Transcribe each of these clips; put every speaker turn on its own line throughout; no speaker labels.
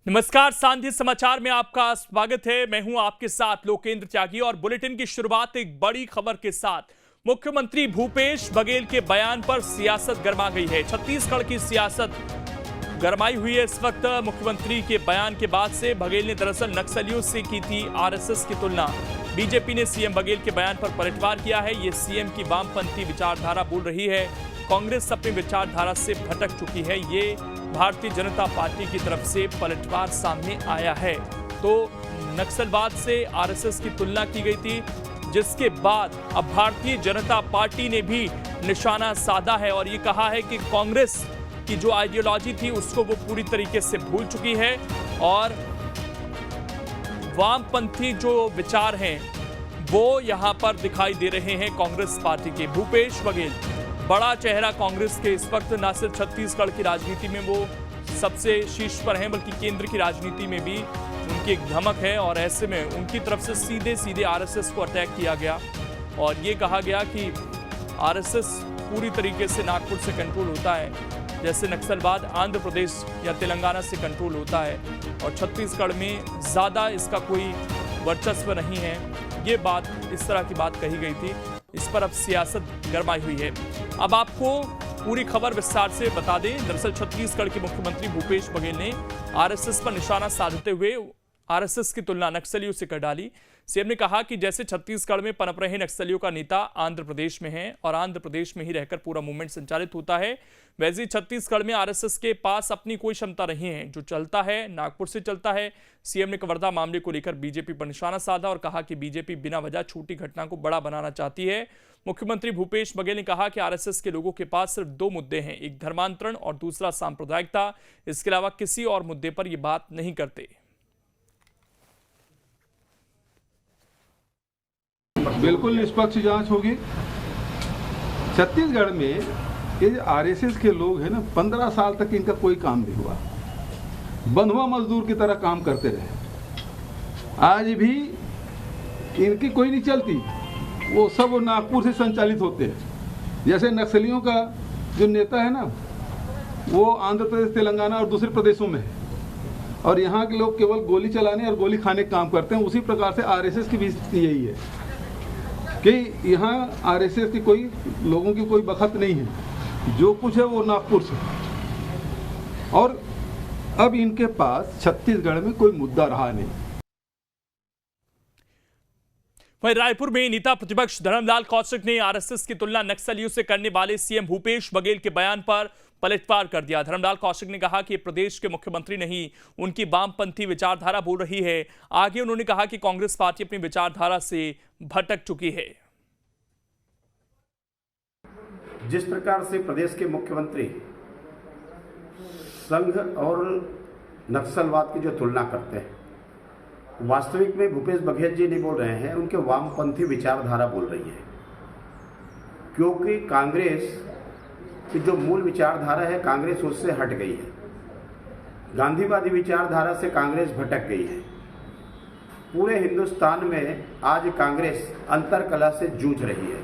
नमस्कार, सांझी समाचार में आपका स्वागत है। मैं हूं आपके साथ लोकेंद्र त्यागी और बुलेटिन की शुरुआत एक बड़ी खबर के साथ। मुख्यमंत्री भूपेश बघेल के बयान पर सियासत गरमा गई है। छत्तीसगढ़ की सियासत गरमाई हुई है इस वक्त मुख्यमंत्री के बयान के बाद से। बघेल ने दरअसल नक्सलियों से की थी आरएसएस की तुलना। बीजेपी ने सीएम बघेल के बयान पर पलटवार किया है। ये सीएम की वामपंथी विचारधारा बोल रही है। कांग्रेस अपनी विचारधारा से भटक चुकी है, ये भारतीय जनता पार्टी की तरफ से पलटवार सामने आया है। तो नक्सलवाद से आरएसएस की तुलना की गई थी, जिसके बाद अब भारतीय जनता पार्टी ने भी निशाना साधा है और ये कहा है कि कांग्रेस की जो आइडियोलॉजी थी उसको वो पूरी तरीके से भूल चुकी है और वामपंथी जो विचार हैं वो यहां पर दिखाई दे रहे हैं कांग्रेस पार्टी के। भूपेश बघेल बड़ा चेहरा कांग्रेस के इस वक्त न सिर्फ छत्तीसगढ़ की राजनीति में वो सबसे शीर्ष पर हैं, बल्कि केंद्र की राजनीति में भी उनकी एक धमक है और ऐसे में उनकी तरफ से सीधे सीधे आरएसएस को अटैक किया गया और ये कहा गया कि आरएसएस पूरी तरीके से नागपुर से कंट्रोल होता है, जैसे नक्सलवाद आंध्र प्रदेश या तेलंगाना से कंट्रोल होता है और छत्तीसगढ़ में ज़्यादा इसका कोई वर्चस्व नहीं है। ये बात, इस तरह की बात कही गई थी। इस पर अब सियासत गरमाई हुई है। अब आपको पूरी खबर विस्तार से बता दें। दरअसल छत्तीसगढ़ के मुख्यमंत्री भूपेश बघेल ने आरएसएस पर निशाना साधते हुए आरएसएस की तुलना नक्सलियों से कर डाली। सीएम ने कहा कि जैसे छत्तीसगढ़ में पनप रहे नक्सलियों का नेता आंध्र प्रदेश में है और आंध्र प्रदेश में ही रहकर पूरा मूवमेंट संचालित होता है, वैसे ही छत्तीसगढ़ में आरएसएस के पास अपनी कोई क्षमता नहीं है। जो चलता है नागपुर से चलता है। सीएम ने कवर्धा मामले को लेकर बीजेपी पर निशाना साधा और कहा कि बीजेपी बिना वजह छोटी घटना को बड़ा बनाना चाहती है। मुख्यमंत्री भूपेश बघेल ने कहा कि आरएसएस के लोगों के पास सिर्फ दो मुद्दे हैं, एक धर्मांतरण और दूसरा सांप्रदायिकता। इसके अलावा किसी और मुद्दे पर यह बात नहीं करते।
बिल्कुल निष्पक्ष जांच होगी। छत्तीसगढ़ में ये आरएसएस के लोग हैं ना, 15 साल तक इनका कोई काम नहीं हुआ, बंधुआ मजदूर की तरह काम करते रहे। आज भी इनकी कोई नहीं चलती, वो सब नागपुर से संचालित होते हैं। जैसे नक्सलियों का जो नेता है ना, वो आंध्र प्रदेश, तेलंगाना और दूसरे प्रदेशों में है और यहाँ के लोग केवल गोली चलाने और गोली खाने का काम करते हैं। उसी प्रकार से आरएसएस की भी स्थिति यही है कि यहाँ आरएसएस की कोई लोगों की कोई बखत नहीं है, जो कुछ है वो नागपुर से। और अब इनके पास छत्तीसगढ़ में कोई मुद्दा रहा नहीं।
वहीं रायपुर में नेता प्रतिपक्ष धर्मलाल कौशिक ने आरएसएस की तुलना नक्सलियों से करने वाले सीएम भूपेश बघेल के बयान पर पलटवार कर दिया। धर्मलाल कौशिक ने कहा कि प्रदेश के मुख्यमंत्री नहीं, उनकी वामपंथी विचारधारा बोल रही है। आगे उन्होंने कहा कि कांग्रेस पार्टी अपनी विचारधारा से भटक चुकी है।
जिस प्रकार से प्रदेश के मुख्यमंत्री संघ और नक्सलवाद की जो तुलना करते हैं, वास्तविक में भूपेश बघेल जी नहीं बोल रहे हैं, उनके वामपंथी विचारधारा बोल रही है। क्योंकि कांग्रेस की जो मूल विचारधारा है, कांग्रेस उससे हट गई है। गांधीवादी विचारधारा से कांग्रेस भटक गई है। पूरे हिंदुस्तान में आज कांग्रेस अंतरकलह से जूझ रही है,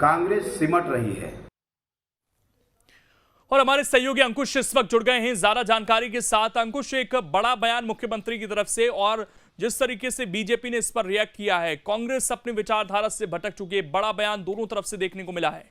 कांग्रेस सिमट रही है।
और हमारे सहयोगी अंकुश इस वक्त जुड़ गए हैं ज्यादा जानकारी के साथ। अंकुश, एक बड़ा बयान मुख्यमंत्री की तरफ से और जिस तरीके से बीजेपी ने इस पर रिएक्ट किया है, कांग्रेस अपनी विचारधारा से भटक चुकी है, बड़ा बयान दोनों तरफ से देखने को मिला है।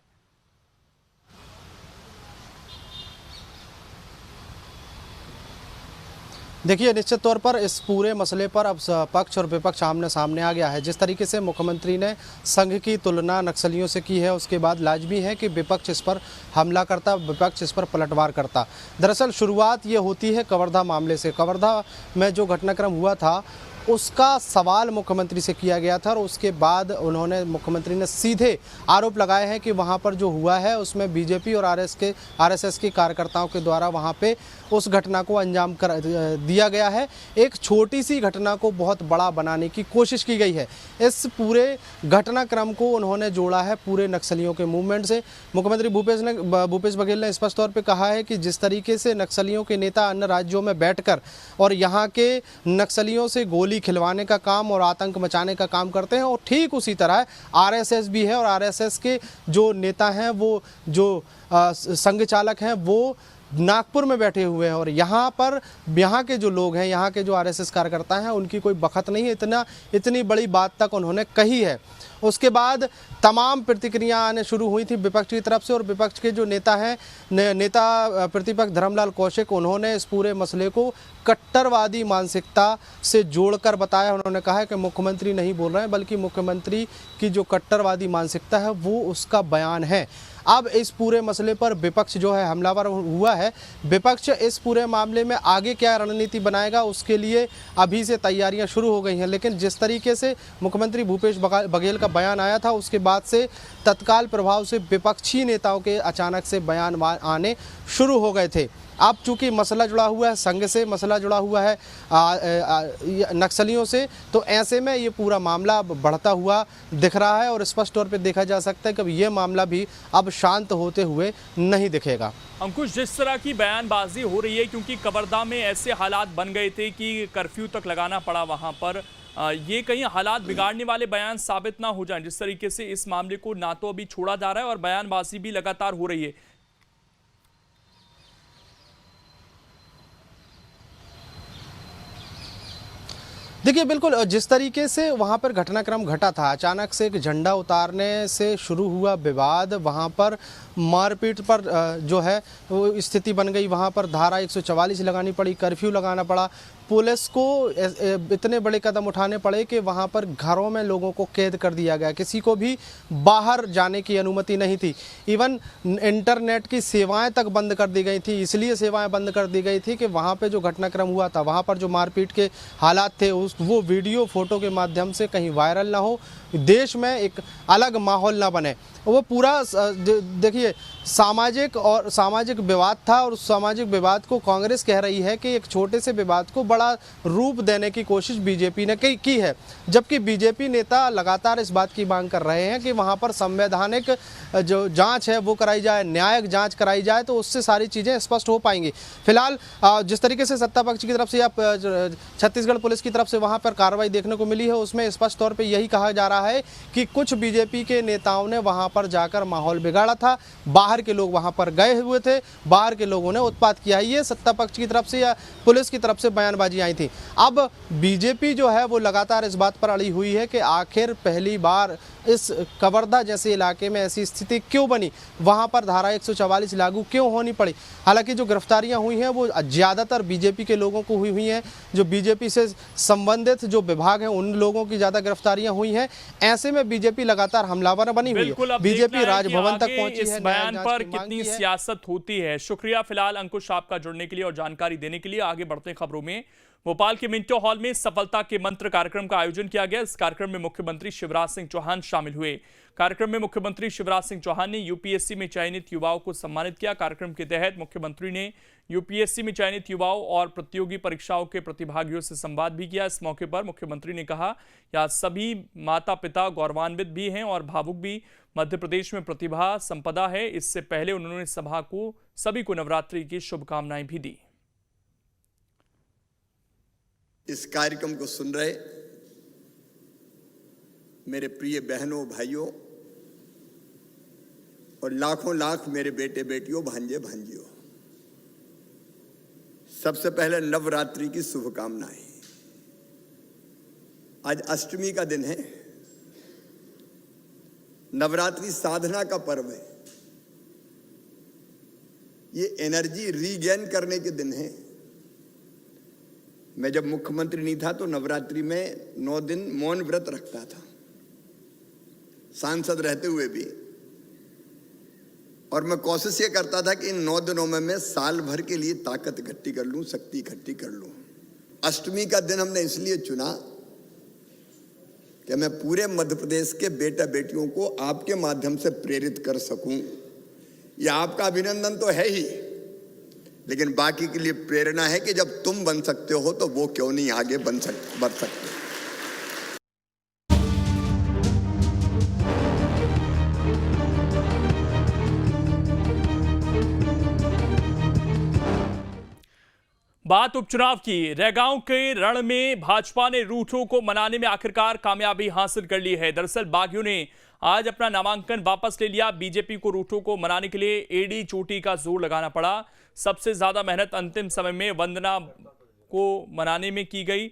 देखिए, निश्चित तौर पर इस पूरे मसले पर अब पक्ष और विपक्ष आमने सामने आ गया है। जिस तरीके से मुख्यमंत्री ने संघ की तुलना नक्सलियों से की है, उसके बाद लाजमी है कि विपक्ष इस पर हमला करता, विपक्ष इस पर पलटवार करता। दरअसल शुरुआत ये होती है कवर्धा मामले से। कवर्धा में जो घटनाक्रम हुआ था उसका सवाल मुख्यमंत्री से किया गया था और उसके बाद मुख्यमंत्री ने सीधे आरोप लगाए हैं कि वहां पर जो हुआ है उसमें बीजेपी और आरएसएस के कार्यकर्ताओं के द्वारा वहां पे उस घटना को अंजाम कर दिया गया है। एक छोटी सी घटना को बहुत बड़ा बनाने की कोशिश की गई है। इस पूरे घटनाक्रम को उन्होंने जोड़ा है पूरे नक्सलियों के मूवमेंट से। मुख्यमंत्री भूपेश बघेल ने स्पष्ट तौर पे कहा है कि जिस तरीके से नक्सलियों के नेता अन्य राज्यों में बैठकर और यहाँ के नक्सलियों से गोली खिलवाने का काम और आतंक मचाने का काम करते हैं, और ठीक उसी तरह आरएसएस भी है और आरएसएस के जो नेता हैं, वो जो संघ चालक हैं, वो नागपुर में बैठे हुए हैं और यहाँ पर यहाँ के जो लोग हैं, यहाँ के जो आरएसएस कार्यकर्ता हैं, उनकी कोई बखत नहीं है। इतनी बड़ी बात तक उन्होंने कही है। उसके बाद तमाम प्रतिक्रिया आने शुरू हुई थी विपक्ष की तरफ से, और विपक्ष के जो नेता हैं, नेता प्रतिपक्ष धर्मलाल कौशिक, उन्होंने इस पूरे मसले को कट्टरवादी मानसिकता से जोड़कर बताया। उन्होंने कहा है कि मुख्यमंत्री नहीं बोल रहे हैं, बल्कि मुख्यमंत्री की जो कट्टरवादी मानसिकता है वो उसका बयान है। अब इस पूरे मसले पर विपक्ष जो है हमलावर हुआ है। विपक्ष इस पूरे मामले में आगे क्या रणनीति बनाएगा, उसके लिए अभी से तैयारियां शुरू हो गई हैं। लेकिन जिस तरीके से मुख्यमंत्री भूपेश बघेल का बयान आया था, उसके बाद से तत्काल प्रभाव से विपक्षी नेताओं के अचानक से बयान आने शुरू हो गए थे। अब चूंकि मसला जुड़ा हुआ है संघ से, मसला जुड़ा हुआ है नक्सलियों से, तो ऐसे में ये पूरा मामला बढ़ता हुआ दिख रहा है और स्पष्ट तौर पे देखा जा सकता है कि ये मामला भी अब शांत होते हुए नहीं दिखेगा।
अंकुश, जिस तरह की बयानबाजी हो रही है, क्योंकि कवर्धा में ऐसे हालात बन गए थे कि कर्फ्यू तक लगाना पड़ा वहां पर, ये कहीं हालात बिगाड़ने वाले बयान साबित ना हो जाएं। जिस तरीके से इस मामले को ना तो अभी छोड़ा जा रहा है और बयानबाजी भी लगातार हो रही है।
देखिए, बिल्कुल जिस तरीके से वहाँ पर घटनाक्रम घटा था, अचानक से एक झंडा उतारने से शुरू हुआ विवाद, वहाँ पर मारपीट पर जो है वो स्थिति बन गई। वहाँ पर धारा 144 लगानी पड़ी, कर्फ्यू लगाना पड़ा, पुलिस को इतने बड़े कदम उठाने पड़े कि वहाँ पर घरों में लोगों को कैद कर दिया गया, किसी को भी बाहर जाने की अनुमति नहीं थी। इवन इंटरनेट की सेवाएं तक बंद कर दी गई थी। इसलिए सेवाएं बंद कर दी गई थी कि वहाँ पे जो घटनाक्रम हुआ था, वहाँ पर जो मारपीट के हालात थे, वो वीडियो फोटो के माध्यम से कहीं वायरल ना हो, देश में एक अलग माहौल ना बने। वो पूरा देखिए सामाजिक विवाद था, और उस सामाजिक विवाद को कांग्रेस कह रही है कि एक छोटे से विवाद को बड़ा रूप देने की कोशिश बीजेपी ने की है। जबकि बीजेपी नेता लगातार इस बात की मांग कर रहे हैं कि वहां पर संवैधानिक जो जांच है वो कराई जाए, न्यायिक जांच कराई जाए, तो उससे सारी चीज़ें स्पष्ट हो पाएंगी। फिलहाल जिस तरीके से सत्ता पक्ष की तरफ से या छत्तीसगढ़ पुलिस की तरफ से वहां पर कार्रवाई देखने को मिली है, उसमें स्पष्ट तौर पर यही कहा जा रहा है कि कुछ बीजेपी के नेताओं ने वहां पर जाकर माहौल बिगाड़ा था, बाहर के लोग वहां पर गए हुए थे, बाहर के लोगों ने उत्पात किया। ये सत्ता पक्ष की तरफ से या पुलिस की तरफ से बयानबाजी आई थी। अब बीजेपी जो है वो लगातार इस बात पर अड़ी हुई है कि आखिर पहली बार इस कवर्धा जैसे इलाके में ऐसी स्थिति क्यों बनी, वहां पर धारा 144 लागू क्यों होनी पड़ी। हालांकि जो गिरफ्तारियां हुई हैं वो ज़्यादातर बीजेपी के लोगों को हुई हैं, जो बीजेपी से संबंधित जो विभाग हैं उन लोगों की ज़्यादा गिरफ्तारियां हुई हैं। ऐसे में बीजेपी लगातार हमलावर बनी हुई है। बीजेपी राजभवन तक पहुंची है।
इस बयान पर कितनी सियासत होती है। शुक्रिया फिलहाल अंकुश आपका जुड़ने के लिए और जानकारी देने के लिए। आगे बढ़ते खबरों में, भोपाल के मिंटो हॉल में सफलता के मंत्र कार्यक्रम का आयोजन किया गया। इस कार्यक्रम में मुख्यमंत्री शिवराज सिंह चौहान शामिल हुए। कार्यक्रम में मुख्यमंत्री शिवराज सिंह चौहान ने यूपीएससी में चयनित युवाओं को सम्मानित किया। कार्यक्रम के तहत मुख्यमंत्री ने यूपीएससी में चयनित युवाओं और प्रतियोगी परीक्षाओं के प्रतिभागियों से संवाद भी किया। इस मौके पर मुख्यमंत्री ने कहा कि आज सभी माता पिता गौरवान्वित भी हैं और भावुक भी। मध्य प्रदेश में प्रतिभा संपदा है। इससे पहले उन्होंने सभी को नवरात्रि की शुभकामनाएं भी दी।
इस कार्यक्रम को सुन रहे मेरे प्रिय बहनों भाइयों और लाखों लाख मेरे बेटे बेटियों, भांजे भांजियों, सबसे पहले नवरात्रि की शुभकामनाएं। आज अष्टमी का दिन है। नवरात्रि साधना का पर्व है। ये एनर्जी रीगेन करने के दिन है। मैं जब मुख्यमंत्री नहीं था तो नवरात्रि में 9 दिन मौन व्रत रखता था, सांसद रहते हुए भी। और मैं कोशिश ये करता था कि इन 9 दिनों में मैं साल भर के लिए ताकत इकट्ठी कर लूं, शक्ति इकट्ठी कर लूं। अष्टमी का दिन हमने इसलिए चुना कि मैं पूरे मध्य प्रदेश के बेटा बेटियों को आपके माध्यम से प्रेरित कर सकूं। यह आपका अभिनंदन तो है ही, लेकिन बाकी के लिए प्रेरणा है कि जब तुम बन सकते हो तो वो क्यों नहीं आगे बढ़ सकते।
बात उपचुनाव की। रैगांव के रण में भाजपा ने रूठों को मनाने में आखिरकार कामयाबी हासिल कर ली है। दरअसल बागियों ने आज अपना नामांकन वापस ले लिया। बीजेपी को रूठों को मनाने के लिए एड़ी चोटी का जोर लगाना पड़ा। सबसे ज्यादा मेहनत अंतिम समय में वंदना को मनाने में की गई।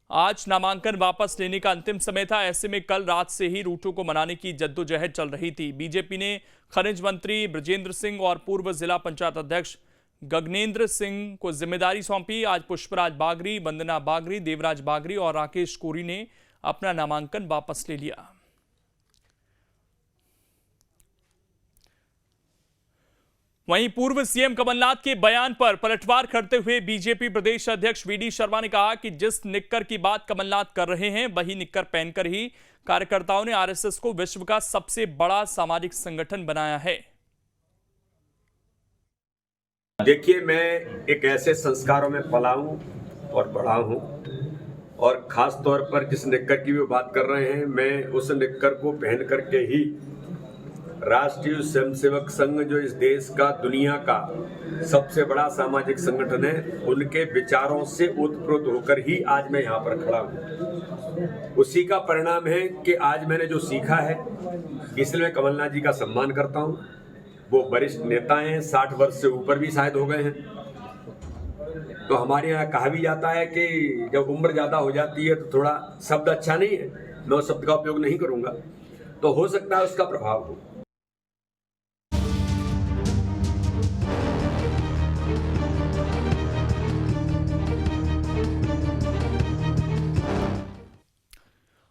आज नामांकन वापस लेने का अंतिम समय था। ऐसे में कल रात से ही रूठों को मनाने की जद्दोजहद चल रही थी। बीजेपी ने खनिज मंत्री बृजेंद्र सिंह और पूर्व जिला पंचायत अध्यक्ष गगनेंद्र सिंह को जिम्मेदारी सौंपी। आज पुष्पराज बागरी, वंदना बागरी, देवराज बागरी और राकेश कोरी ने अपना नामांकन वापस ले लिया। वहीं पूर्व सीएम कमलनाथ के बयान पर पलटवार करते हुए बीजेपी प्रदेश अध्यक्ष वीडी शर्मा ने कहा कि जिस निक्कर की बात कमलनाथ कर रहे हैं वही निक्कर पहनकर ही कार्यकर्ताओं ने आरएसएस को विश्व का सबसे बड़ा सामाजिक संगठन बनाया है।
देखिए, मैं एक ऐसे संस्कारों में पला हूं और बड़ा हूं, और खास तौर पर जिस निक्कर की भी बात कर रहे हैं, मैं उस निक्कर को पहन करके ही राष्ट्रीय स्वयंसेवक संघ, जो इस देश का, दुनिया का सबसे बड़ा सामाजिक संगठन है, उनके विचारों से ओतप्रोत होकर ही आज मैं यहाँ पर खड़ा हूँ। उसी का परिणाम है कि आज मैंने जो सीखा है, इसलिए मैं कमलनाथ जी का सम्मान करता हूँ। वो वरिष्ठ नेता हैं, 60 वर्ष से ऊपर भी शायद हो गए हैं। तो हमारे यहाँ कहा भी जाता है कि जब उम्र ज़्यादा हो जाती है तो थोड़ा शब्द अच्छा नहीं है, मैं उस शब्द का उपयोग नहीं करूँगा, तो हो सकता है उसका प्रभाव हो।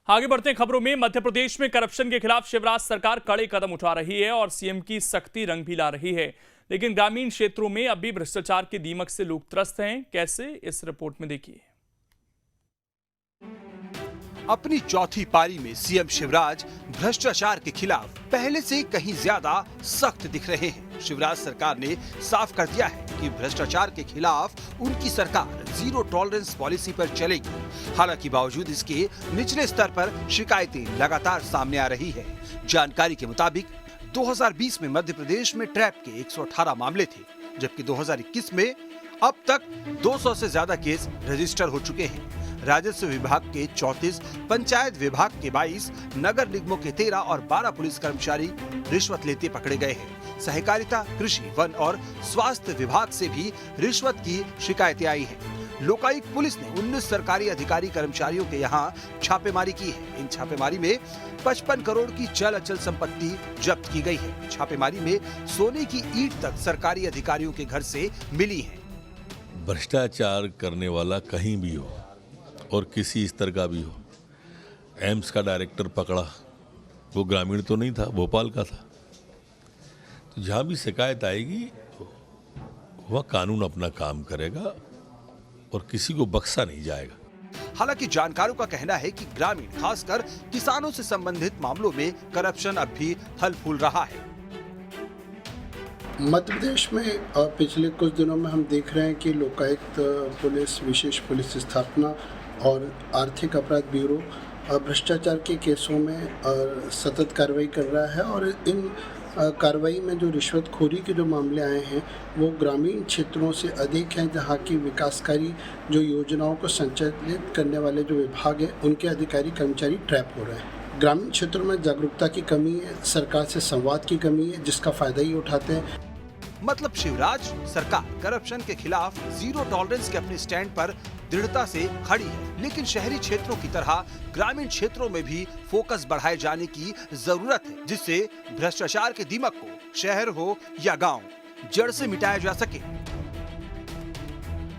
आगे बढ़ते हैं खबरों में। मध्य प्रदेश में करप्शन के खिलाफ शिवराज सरकार कड़े कदम उठा रही है और सीएम की सख्ती रंग भी ला रही है, लेकिन ग्रामीण क्षेत्रों में अब भी भ्रष्टाचार के दीमक से लोग त्रस्त हैं। कैसे, इस रिपोर्ट में देखिए।
अपनी चौथी पारी में सीएम शिवराज भ्रष्टाचार के खिलाफ पहले से कहीं ज्यादा सख्त दिख रहे हैं। शिवराज सरकार ने साफ कर दिया है कि भ्रष्टाचार के खिलाफ उनकी सरकार जीरो टॉलरेंस पॉलिसी पर चलेगी। हालांकि बावजूद इसके निचले स्तर पर शिकायतें लगातार सामने आ रही है। जानकारी के मुताबिक 2020 में मध्य प्रदेश में ट्रैप के 118 मामले थे, जबकि 2021 में अब तक 200 से ज्यादा केस रजिस्टर हो चुके हैं। राजस्व विभाग के 34, पंचायत विभाग के 22, नगर निगमों के 13 और 12 पुलिस कर्मचारी रिश्वत लेते पकड़े गए हैं। सहकारिता, कृषि, वन और स्वास्थ्य विभाग से भी रिश्वत की शिकायतें आई हैं। लोकायुक्त पुलिस ने 19 सरकारी अधिकारी कर्मचारियों के यहाँ छापेमारी की है। इन छापेमारी में 55 करोड़ की चल अचल संपत्ति जब्त की गई है। छापेमारी में सोने की ईंट तक सरकारी अधिकारियों के घर से मिली है।
भ्रष्टाचार करने वाला कहीं भी हो और किसी स्तर का भी हो, एम्स का डायरेक्टर पकड़ा, वो ग्रामीण तो नहीं था, भोपाल का था। तो जहाँ भी शिकायत आएगी वह कानून अपना काम करेगा और किसी को बख्शा नहीं जाएगा।
हालांकि जानकारों का कहना है कि ग्रामीण, खासकर किसानों से संबंधित मामलों में करप्शन अब भी फल फूल रहा है।
मध्य प्रदेश में पिछले कुछ दिनों में हम देख रहे हैं कि लोकायुक्त पुलिस, विशेष पुलिस स्थापना और आर्थिक अपराध ब्यूरो भ्रष्टाचार के केसों में सतत कार्रवाई कर रहा है, और इन कार्रवाई में जो रिश्वतखोरी के जो मामले आए हैं वो ग्रामीण क्षेत्रों से अधिक हैं, जहां की विकासकारी जो योजनाओं को संचालित करने वाले जो विभाग हैं उनके अधिकारी कर्मचारी ट्रैप हो रहे हैं। ग्रामीण क्षेत्रों में जागरूकता की कमी है, सरकार से संवाद की कमी है, जिसका फायदा ही उठाते हैं।
मतलब शिवराज सरकार करप्शन के खिलाफ जीरो टॉलरेंस के अपने स्टैंड पर दृढ़ता से खड़ी है, लेकिन शहरी क्षेत्रों की तरह ग्रामीण क्षेत्रों में भी फोकस बढ़ाए जाने की जरूरत है, जिससे भ्रष्टाचार के दीमक को शहर हो या गांव जड़ से मिटाया जा सके।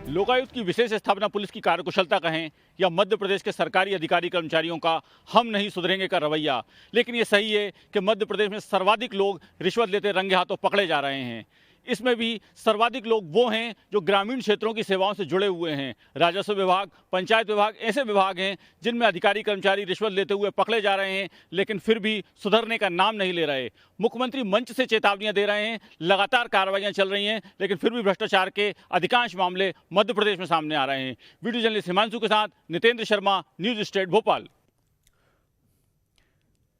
लोकायुक्त की विशेष स्थापना, पुलिस की कार्यकुशलता कहें या मध्य प्रदेश के सरकारी अधिकारी कर्मचारियों का हम नहीं सुधरेंगे का रवैया, लेकिन ये सही है कि मध्य प्रदेश में सर्वाधिक लोग रिश्वत लेते रंगे हाथों पकड़े जा रहे हैं। इसमें भी सर्वाधिक लोग वो हैं जो ग्रामीण क्षेत्रों की सेवाओं से जुड़े हुए हैं। राजस्व विभाग, पंचायत विभाग ऐसे विभाग हैं जिनमें अधिकारी कर्मचारी रिश्वत लेते हुए पकड़े जा रहे हैं, लेकिन फिर भी सुधरने का नाम नहीं ले रहे। मुख्यमंत्री मंच से चेतावनियां दे रहे हैं, लगातार कार्रवाइयां चल रही हैं, लेकिन फिर भी भ्रष्टाचार के अधिकांश मामले मध्य प्रदेश में सामने आ रहे हैं। वीडियो जर्नलिस्ट हिमांशु के साथ नितेंद्र शर्मा, न्यूज स्टेट भोपाल।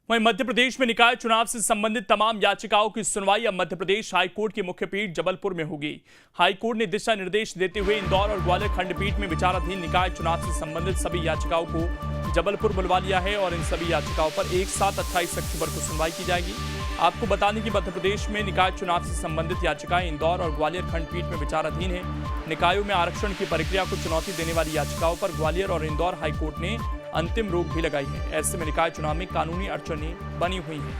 वहीं मध्य प्रदेश में निकाय चुनाव से संबंधित तमाम याचिकाओं की सुनवाई अब मध्य प्रदेश हाईकोर्ट की मुख्य पीठ जबलपुर में होगी। हाईकोर्ट ने दिशा निर्देश देते हुए इंदौर और ग्वालियर खंडपीठ में विचाराधीन निकाय चुनाव से संबंधित सभी याचिकाओं को जबलपुर बुलवा लिया है और इन सभी याचिकाओं पर एक साथ 28 अक्टूबर को सुनवाई की जाएगी। आपको बता दें कि मध्य प्रदेश में निकाय चुनाव से संबंधित याचिकाएं इंदौर और ग्वालियर खंडपीठ में विचाराधीन है। निकायों में आरक्षण की प्रक्रिया को चुनौती देने वाली याचिकाओं पर ग्वालियर और इंदौर हाईकोर्ट ने अंतिम रोक भी लगाई है। ऐसे में निकाय चुनाव में कानूनी अड़चनें बनी हुई हैं।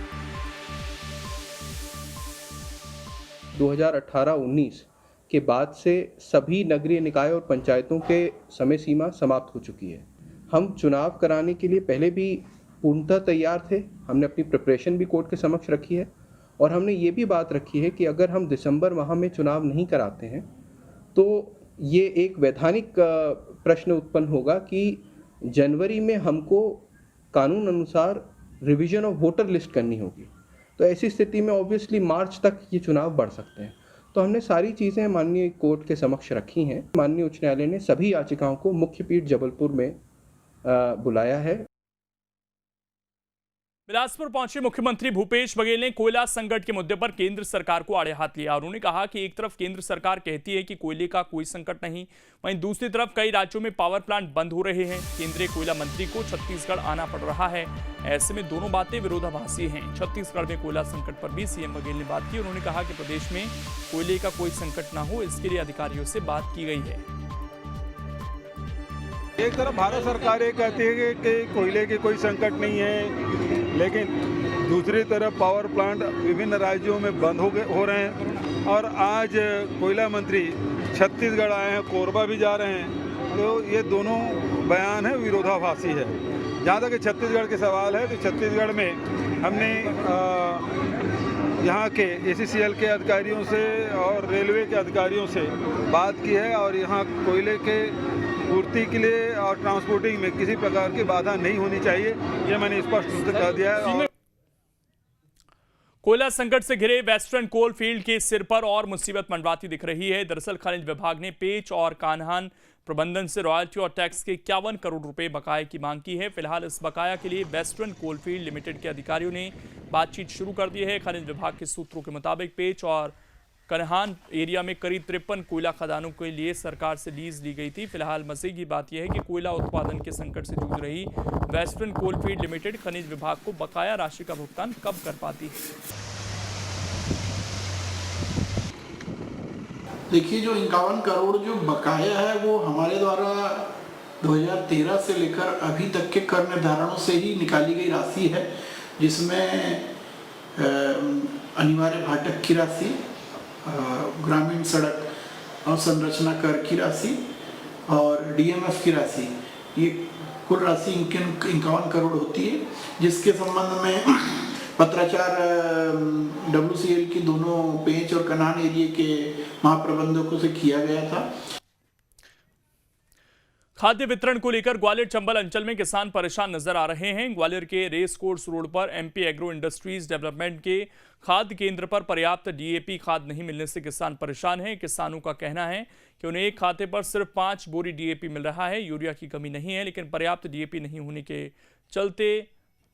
2018-19 के बाद से सभी नगरीय निकाय और पंचायतों के समय सीमा समाप्त हो चुकी है। हम चुनाव कराने के लिए पहले भी पूर्णतः तैयार थे। हमने अपनी प्रिपरेशन भी कोर्ट के समक्ष रखी है और हमने ये भी बात रखी है कि अगर हम दिसंबर माह में चुनाव नहीं कराते हैं तो ये एक वैधानिक प्रश्न उत्पन्न होगा कि जनवरी में हमको कानून अनुसार रिवीजन ऑफ वोटर लिस्ट करनी होगी। तो ऐसी स्थिति में ऑब्वियसली मार्च तक ये चुनाव बढ़ सकते हैं। तो हमने सारी चीज़ें माननीय कोर्ट के समक्ष रखी हैं। माननीय उच्च न्यायालय ने सभी याचिकाओं को मुख्य पीठ जबलपुर में बुलाया है।
बिलासपुर पहुंचे मुख्यमंत्री भूपेश बघेल ने कोयला संकट के मुद्दे पर केंद्र सरकार को आड़े हाथ लिया। उन्होंने कहा कि एक तरफ केंद्र सरकार कहती है कि कोयले का कोई संकट नहीं, वहीं दूसरी तरफ कई राज्यों में पावर प्लांट बंद हो रहे हैं। केंद्रीय कोयला मंत्री को छत्तीसगढ़ आना पड़ रहा है। ऐसे में दोनों बातें विरोधाभासी हैं। छत्तीसगढ़ में कोयला संकट पर भी सीएम बघेल ने बात की। उन्होंने कहा कि प्रदेश में कोयले का कोई संकट न हो, इसके लिए अधिकारियों से बात की गई है।
एक तरफ भारत सरकार ये कहती है कि कोयले की कोई संकट नहीं है, लेकिन दूसरी तरफ पावर प्लांट विभिन्न राज्यों में बंद हो रहे हैं और आज कोयला मंत्री छत्तीसगढ़ आए हैं, कोरबा भी जा रहे हैं। तो ये दोनों बयान है विरोधाभासी है। जहाँ तक छत्तीसगढ़ के सवाल है तो छत्तीसगढ़ में हमने यहाँ के ACCL के अधिकारियों से और रेलवे के अधिकारियों से बात की है और यहाँ कोयले के पूर्ति के लिए और ट्रांसपोर्टिंग में किसी प्रकार की बाधा नहीं होनी चाहिए, ये मैंने स्पष्ट रूप से कह दिया है।
कोयला संकट से घिरे वेस्टर्न कोल फील्ड के सिर पर और मुसीबत मंडराती दिख रही है। दरअसल खनिज विभाग ने पेच और कान्हान प्रबंधन से रॉयल्टी और टैक्स के 51 करोड़ रुपए बकाये की मांग की है। फिलहाल इस बकाया के लिए वेस्टर्न कोलफील्ड लिमिटेड के अधिकारियों ने बातचीत शुरू कर दी है। खनिज विभाग के सूत्रों के मुताबिक पेच और कन्हान एरिया में करीब 53 कोयला खदानों के लिए सरकार से लीज ली गई थी। फिलहाल मजे की बात यह है कि कोयला उत्पादन के संकट से जूझ रही वेस्टर्न कोलफील्ड लिमिटेड खनिज विभाग को बकाया राशि का भुगतान कब कर पाती है।
देखिए, जो 51 करोड़ जो बकाया है वो हमारे द्वारा 2013 से लेकर अभी तक के कर निर्धारणों से ही निकाली गई राशि है, जिसमें अनिवार्य भाटक की राशि, ग्रामीण सड़क और संरचना कर की राशि और DMF की राशि, ये कुल राशि 51 करोड़ होती है, जिसके संबंध में पत्राचार WCL की दोनों पेंच और कन्हान एरिया के महाप्रबंधकों से किया गया था।
खाद्य वितरण को लेकर ग्वालियर चंबल अंचल में किसान परेशान नजर आ रहे हैं। ग्वालियर के रेस कोर्स रोड पर MP एग्रो इंडस्ट्रीज डेवलपमेंट के खाद्य केंद्र पर पर्याप्त DAP खाद नहीं मिलने से किसान परेशान हैं। किसानों का कहना है कि उन्हें एक खाते पर सिर्फ 5 बोरी DAP मिल रहा है। यूरिया की कमी नहीं है, लेकिन पर्याप्त DAP नहीं होने के चलते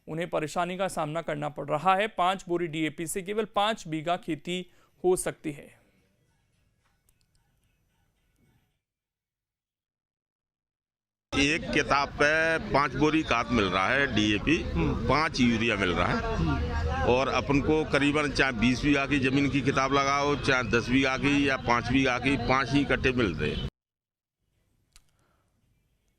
उन्हें परेशानी का सामना करना पड़ रहा है। 5 बोरी DAP से केवल 5 बीघा खेती हो सकती है।
एक किताब पे 5 बोरी खाद मिल रहा है DAP, 5 यूरिया मिल रहा है और अपन को करीबन चाहे 20 बीघा की जमीन की किताब लगाओ, चाहे 10 बीघा की या 5 बीघा की, 5 ही कट्टे मिल रहे हैं।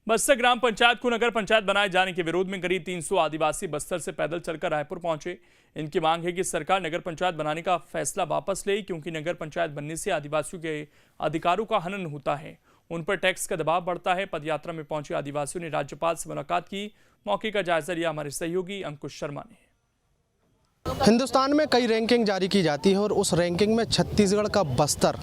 बस्तर ग्राम पंचायत को नगर पंचायत बनाए जाने के विरोध में करीब 300 आदिवासी बस्तर से पैदल चलकर रायपुर पहुंचे। इनकी मांग है कि सरकार नगर पंचायत बनाने का फैसला वापस ले, क्योंकि नगर पंचायत बनने से आदिवासियों के अधिकारों का हनन होता है, उन पर टैक्स का दबाव बढ़ता है। पदयात्रा में पहुंचे आदिवासियों ने राज्यपाल से मुलाकात की। मौके का जायजा लिया हमारे सहयोगी अंकुश शर्मा ने।
हिंदुस्तान में कई रैंकिंग जारी की जाती है और उस रैंकिंग में छत्तीसगढ़ का बस्तर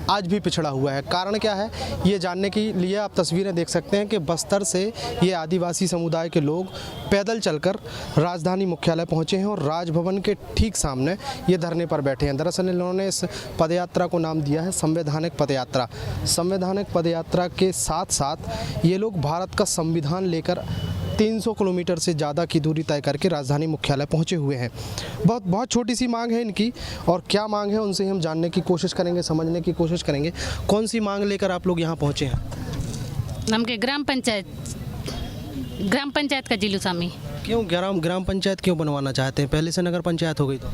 आज भी पिछड़ा हुआ है। कारण क्या है, ये जानने के लिए आप तस्वीरें देख सकते हैं कि बस्तर से ये आदिवासी समुदाय के लोग पैदल चलकर राजधानी मुख्यालय पहुंचे हैं और राजभवन के ठीक सामने ये धरने पर बैठे हैं। दरअसल इन्होंने इस पदयात्रा को नाम दिया है संवैधानिक पदयात्रा। संवैधानिक पदयात्रा के साथ साथ ये लोग भारत का संविधान लेकर 300 किलोमीटर से ज़्यादा की दूरी तय करके राजधानी मुख्यालय पहुंचे हुए हैं। बहुत छोटी सी मांग है इनकी, और क्या मांग है उनसे हम जानने की कोशिश करेंगे, समझने की कोशिश करेंगे। कौन सी मांग लेकर आप लोग यहाँ पहुँचे हैं?
नमके ग्राम पंचायत का जिलूस आमी।
क्यों ग्राम पंचायत क्यों बनवाना चाहते हैं? पहले से नगर पंचायत हो गई तो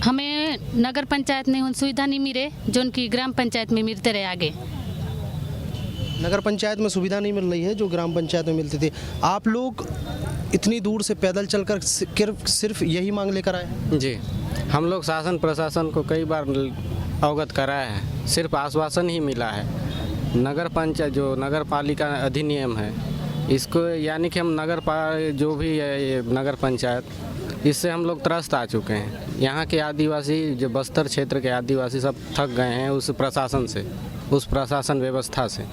हमें नगर पंचायत में उन सुविधा नहीं मिले जो उनकी ग्राम पंचायत में मिलते रहे। आगे
नगर पंचायत में सुविधा नहीं मिल रही है जो ग्राम पंचायत में मिलती थी। आप लोग इतनी दूर से पैदल चलकर सिर्फ यही मांग लेकर आए?
जी, हम लोग शासन प्रशासन को कई बार अवगत कराया है, सिर्फ आश्वासन ही मिला है। नगर पंचायत जो नगर पालिका अधिनियम है इसको, यानी कि हम जो भी है ये नगर पंचायत, इससे हम लोग त्रस्त आ चुके हैं। यहाँ के आदिवासी, जो बस्तर क्षेत्र के आदिवासी सब थक गए हैं उस प्रशासन से, उस प्रशासन व्यवस्था से,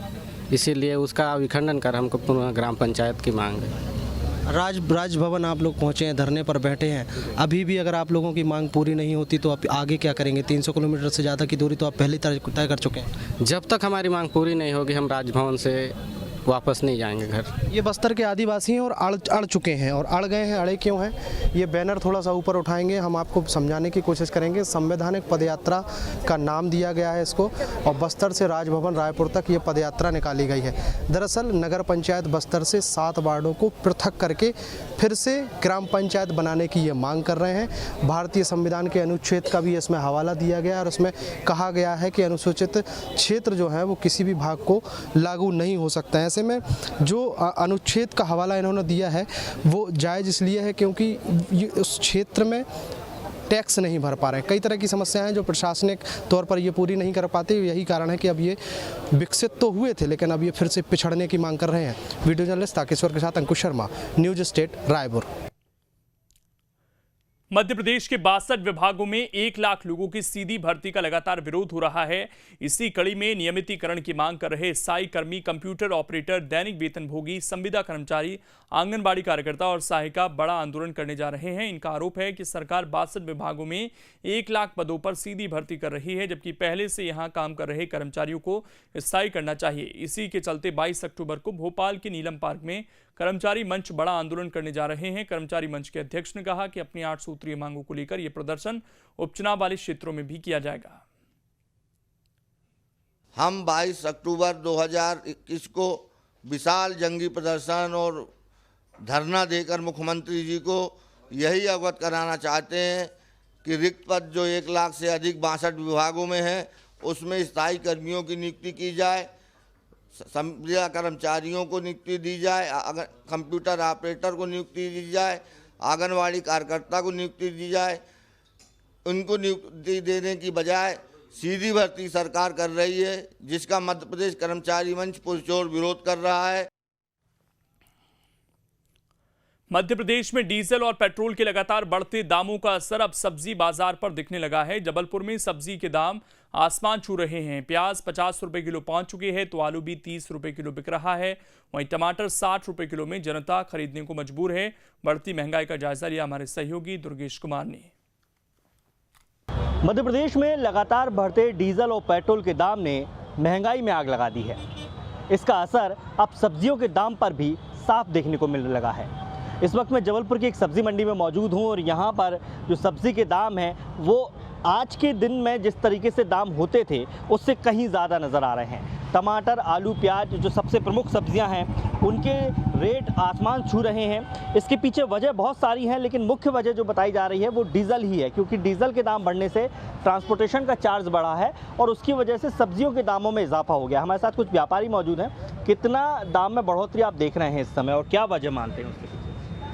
इसीलिए उसका विखंडन कर हमको पुनः ग्राम पंचायत की मांग है।
राजभवन आप लोग पहुँचे हैं, धरने पर बैठे हैं। अभी भी अगर आप लोगों की मांग पूरी नहीं होती तो आप आगे क्या करेंगे? 300 किलोमीटर से ज़्यादा की दूरी तो आप पहले तय कर चुके हैं।
जब तक हमारी मांग पूरी नहीं होगी हम राजभवन से वापस नहीं जाएंगे घर।
ये बस्तर के आदिवासी हैं और अड़ चुके हैं, और अड़ गए हैं। अड़े क्यों हैं? ये बैनर थोड़ा सा ऊपर उठाएंगे, हम आपको समझाने की कोशिश करेंगे। संवैधानिक पदयात्रा का नाम दिया गया है इसको, और बस्तर से राजभवन रायपुर तक ये पदयात्रा निकाली गई है। दरअसल नगर पंचायत बस्तर से 7 वार्डों को पृथक करके फिर से ग्राम पंचायत बनाने की ये मांग कर रहे हैं। भारतीय संविधान के अनुच्छेद का भी इसमें हवाला दिया गया है, और उसमें कहा गया है कि अनुसूचित क्षेत्र जो है वो किसी भी भाग को लागू नहीं हो सकता है। ऐसे में जो अनुच्छेद का हवाला इन्होंने दिया है वो जायज़ इसलिए है क्योंकि उस क्षेत्र में टैक्स नहीं भर पा रहे हैं। कई तरह की समस्याएं हैं जो प्रशासनिक तौर पर ये पूरी नहीं कर पाते। यही कारण है कि अब ये विकसित तो हुए थे लेकिन अब ये फिर से पिछड़ने की मांग कर रहे हैं। वीडियो जर्नलिस्ट ताकेश्वर के साथ अंकुश शर्मा, न्यूज स्टेट रायपुर।
मध्य प्रदेश के 62 विभागों में 1 लाख लोगों की सीधी भर्ती का लगातार विरोध हो रहा है। इसी कड़ी में नियमितीकरण की मांग कर रहे सहायक कर्मी, कंप्यूटर ऑपरेटर, दैनिक वेतनभोगी, संविदा कर्मचारी, आंगनबाड़ी कार्यकर्ता और सहायिका बड़ा आंदोलन करने जा रहे हैं। इनका आरोप है कि सरकार 62 विभागों में 1 लाख पदों पर सीधी भर्ती कर रही है, जबकि पहले से यहां काम कर रहे कर्मचारियों को स्थायी करना चाहिए। इसी के चलते 22 अक्टूबर को भोपाल के नीलम पार्क में कर्मचारी मंच बड़ा आंदोलन करने जा रहे हैं। कर्मचारी मंच के अध्यक्ष ने कहा कि अपनी 8 सूत्रीय मांगों को लेकर यह प्रदर्शन उपचुनाव वाले क्षेत्रों में भी किया जाएगा।
हम 22 अक्टूबर 2021 को विशाल जंगी प्रदर्शन और धरना देकर मुख्यमंत्री जी को यही अवगत कराना चाहते हैं कि रिक्त पद जो 1 लाख से अधिक 62 विभागों में है उसमें स्थायी कर्मियों की नियुक्ति की जाए, संविदा कर्मचारियों को नियुक्ति दी जाए, कंप्यूटर ऑपरेटर को नियुक्ति दी जाए, आंगनवाड़ी कार्यकर्ता को नियुक्ति दी जाए। उनको नियुक्ति देने की बजाय सीधी भर्ती सरकार कर रही है, जिसका मध्य प्रदेश कर्मचारी मंच पुरजोर विरोध कर रहा है।
मध्य प्रदेश में डीजल और पेट्रोल के लगातार बढ़ते दामों का असर अब सब्जी बाजार पर दिखने लगा है। जबलपुर में सब्जी के दाम आसमान छू रहे हैं। प्याज 50 रुपए किलो पहुंच चुके हैं तो आलू भी 30 रुपए किलो बिक रहा है। वहीं टमाटर 60 रुपए किलो में जनता खरीदने को मजबूर है। बढ़ती महंगाई का जायजा लिया हमारे सहयोगी दुर्गेश कुमार ने।
मध्य प्रदेश में लगातार बढ़ते डीजल और पेट्रोल के दाम ने महंगाई में आग लगा दी है। इसका असर अब सब्जियों के दाम पर भी साफ देखने को मिलने लगा है। इस वक्त मैं जबलपुर की एक सब्जी मंडी में मौजूद हूं और यहां पर जो सब्जी के दाम हैं वो आज के दिन में जिस तरीके से दाम होते थे उससे कहीं ज़्यादा नज़र आ रहे हैं। टमाटर, आलू, प्याज जो सबसे प्रमुख सब्जियां हैं उनके रेट आसमान छू रहे हैं। इसके पीछे वजह बहुत सारी हैं, लेकिन मुख्य वजह जो बताई जा रही है वो डीजल ही है, क्योंकि डीजल के दाम बढ़ने से ट्रांसपोर्टेशन का चार्ज बढ़ा है और उसकी वजह से सब्जियों के दामों में इजाफा हो गया। हमारे साथ कुछ व्यापारी मौजूद हैं। कितना दाम में बढ़ोतरी आप देख रहे हैं इस समय और क्या वजह मानते हैं उसके पीछे?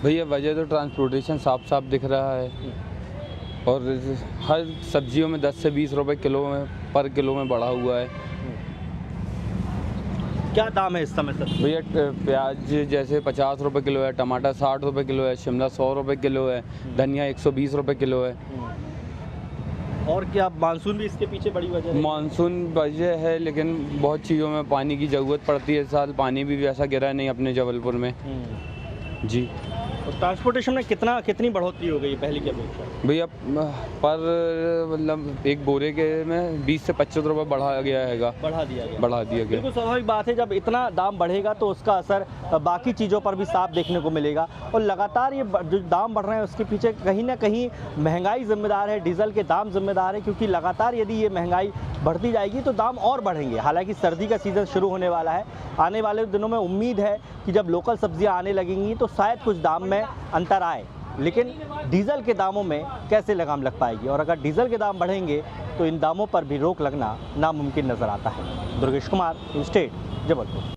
भैया वजह तो ट्रांसपोर्टेशन साफ साफ दिख रहा है और हर सब्जियों में 10 से 20 रुपए किलो में पर किलो में बढ़ा हुआ है।
क्या दाम है इस समय सर?
भैया प्याज जैसे 50 रुपए किलो है, टमाटर 60 रुपए किलो है, शिमला 100 रुपए किलो है, धनिया 120 रुपए किलो है।
और क्या मानसून भी इसके पीछे बड़ी वजह है?
मानसून वजह है, लेकिन बहुत चीज़ों में पानी की ज़रूरत पड़ती है। इस साल पानी भी वैसा गिरा नहीं अपने जबलपुर में जी।
ट्रांसपोर्टेशन में कितनी बढ़ोतरी हो गई है पहले की अपेक्षा?
भैया पर मतलब एक बोरे के में 20 से 25 रुपये बढ़ा दिया गया।
बिल्कुल स्वाभाविक बात है, जब इतना दाम बढ़ेगा तो उसका असर बाकी चीज़ों पर भी साफ देखने को मिलेगा। और लगातार ये जो दाम बढ़ रहे हैं उसके पीछे कहीं ना कहीं महंगाई जिम्मेदार है, डीजल के दाम जिम्मेदार है, क्योंकि लगातार यदि ये महंगाई बढ़ती जाएगी तो दाम और बढ़ेंगे। हालांकि सर्दी का सीज़न शुरू होने वाला है, आने वाले दिनों में उम्मीद है कि जब लोकल सब्जियां आने लगेंगी तो शायद कुछ दाम में अंतर आए, लेकिन डीजल के दामों में कैसे लगाम लग पाएगी? और अगर डीजल के दाम बढ़ेंगे तो इन दामों पर भी रोक लगना नामुमकिन नजर आता है। दुर्गेश कुमार, स्टेट, जबलपुर।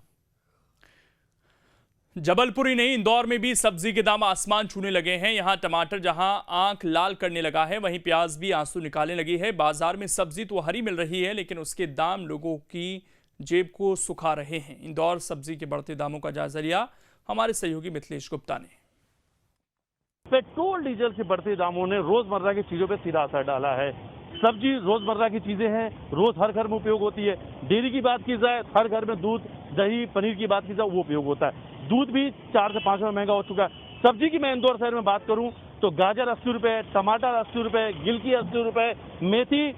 जबलपुर ही नहीं, इंदौर में भी सब्जी के दाम आसमान छूने लगे हैं। यहां टमाटर जहां आंख लाल करने लगा है, वहीं प्याज भी आंसू निकालने लगी है। बाजार में सब्जी तो हरी मिल रही है, लेकिन उसके दाम लोगों की जेब को सुखा रहे हैं। इंदौर सब्जी के बढ़ते दामों का जायजा लिया हमारे सहयोगी मिथिलेश गुप्ता ने।
पेट्रोल डीजल के बढ़ते दामों ने रोजमर्रा की चीजों पर सीधा असर डाला है। सब्जी रोजमर्रा की चीजें हैं, रोज हर घर में उपयोग होती है। डेयरी की बात की जाए, हर घर में दूध, दही, पनीर की बात की जाए, वो उपयोग होता है। दूध भी 4 से 5 रुपये महंगा हो चुका है। सब्जी की मैं इंदौर शहर में बात करूं तो गाजर 80 रुपये, टमाटर 80 रुपये, गिलकी 80 रुपये, मेथी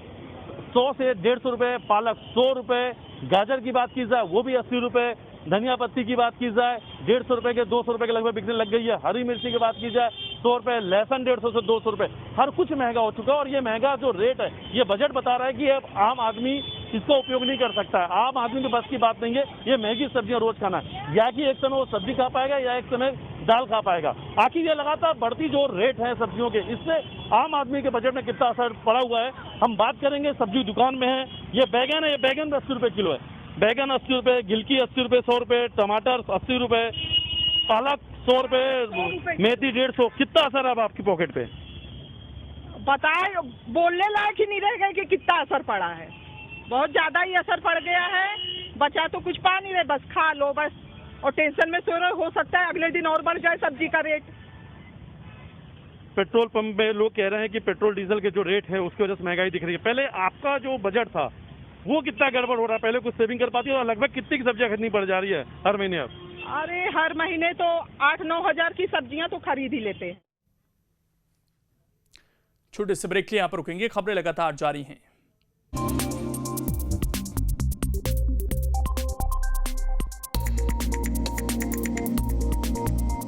100 से 150 रुपये, पालक 100 रुपये, गाजर की बात की जाए वो भी 80 रुपये, धनिया पत्ती की बात की जाए 150 रुपये के 200 रुपये के लगभग बिकने लग गई है। हरी मिर्ची की बात की जाए 100 रुपये, लहसुन 150 से 200 रुपये, हर कुछ महंगा हो चुका है। और ये महंगा जो रेट है, ये बजट बता रहा है कि अब आम आदमी इसका उपयोग नहीं कर सकता है। आम आदमी के बस की बात नहीं है ये महंगी सब्जियां रोज खाना, या कि एक समय वो सब्जी खा पाएगा या एक समय दाल खा पाएगा। आखिर ये लगातार बढ़ती जो रेट है सब्जियों के, इससे आम आदमी के बजट में कितना असर पड़ा हुआ है हम बात करेंगे। सब्जी दुकान में है, ये बैगन है, ये बैगन 80 रुपये किलो है, बैगन 80 रुपये, गिलकी 80 रुपये 100 रुपये, टमाटर 80 रुपये, पालक 100 रुपये, मेथी 150। कितना असर है अब आपकी पॉकेट पे?
बताए बोलने लायक ही नहीं रह गए कि कितना असर पड़ा है। बहुत ज्यादा ही असर पड़ गया है। बचा तो कुछ पा नहीं रहे, बस खा लो बस, और टेंशन में सो रहे। हो सकता है अगले दिन और बढ़ जाए सब्जी का रेट।
पेट्रोल पंप में लोग कह रहे हैं कि पेट्रोल डीजल के जो रेट है उसकी वजह से महंगाई दिख रही है। पहले आपका जो बजट था वो कितना गड़बड़ हो रहा है? पहले कुछ सेविंग कर पाती है और लगभग कितनी की सब्जियां खरीदनी पड़ जा रही है हर महीने अब?
अरे हर महीने तो 8-9 हजार की सब्जियां तो खरीद ही लेते हैं।
छोटे से ब्रेक के लिए यहाँ पर रुकेंगे, खबरें लगातार जारी हैं।